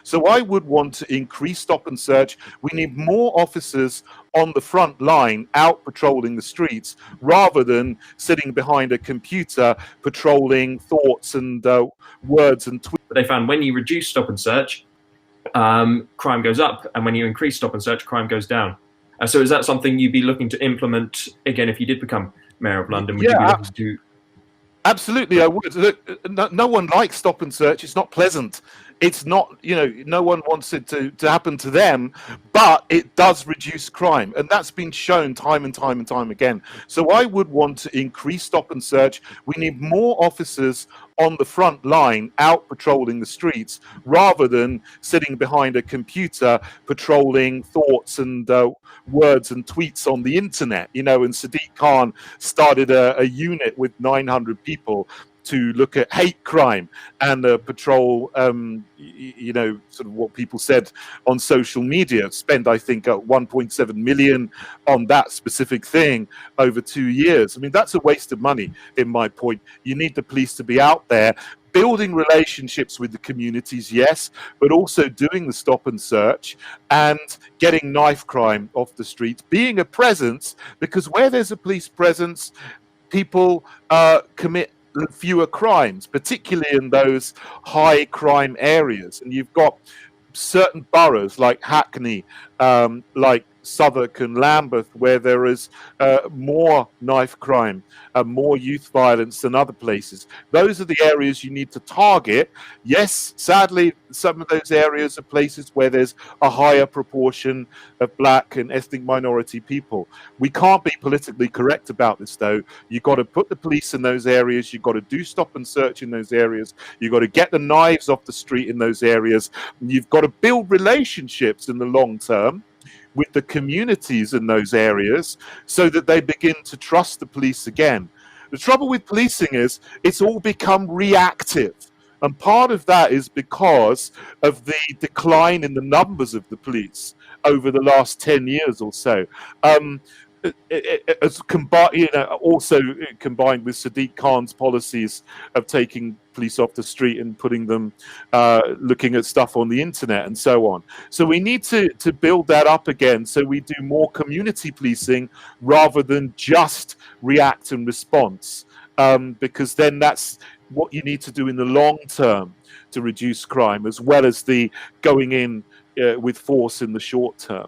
So I would want to increase stop and search. We need more officers on the front line out patrolling the streets rather than sitting behind a computer patrolling thoughts and words and tweets. But they found when you reduce stop and search, crime goes up, and when you increase stop and search, crime goes down. So is that something you'd be looking to implement again if you did become mayor of London? Would you be looking to do? Absolutely, I would. Look, no one likes stop and search. It's not pleasant. It's not, no one wants it to happen to them, but it does reduce crime. And that's been shown time and time and time again. So I would want to increase stop and search. We need more officers on the front line out patrolling the streets rather than sitting behind a computer patrolling thoughts and words and tweets on the internet. And Sadiq Khan started a unit with 900 people to look at hate crime and patrol, sort of what people said on social media. Spend, I think, 1.7 million on that specific thing over 2 years. I mean, that's a waste of money, in my point. You need the police to be out there building relationships with the communities, yes, but also doing the stop and search and getting knife crime off the streets, being a presence, because where there's a police presence, people commit fewer crimes, particularly in those high crime areas. And you've got certain boroughs like Hackney, like Southwark and Lambeth, where there is more knife crime, more youth violence than other places. Those are the areas you need to target. Yes, sadly, some of those areas are places where there's a higher proportion of black and ethnic minority people. We can't be politically correct about this, though. You've got to put the police in those areas. You've got to do stop and search in those areas. You've got to get the knives off the street in those areas. You've got to build relationships in the long term with the communities in those areas so that they begin to trust the police again. The trouble with policing is it's all become reactive. And part of that is because of the decline in the numbers of the police over the last 10 years or so. Also combined with Sadiq Khan's policies of taking police off the street and putting them looking at stuff on the internet and so on. So we need to build that up again, so we do more community policing rather than just react and response, because then that's what you need to do in the long term to reduce crime, as well as the going in with force in the short term.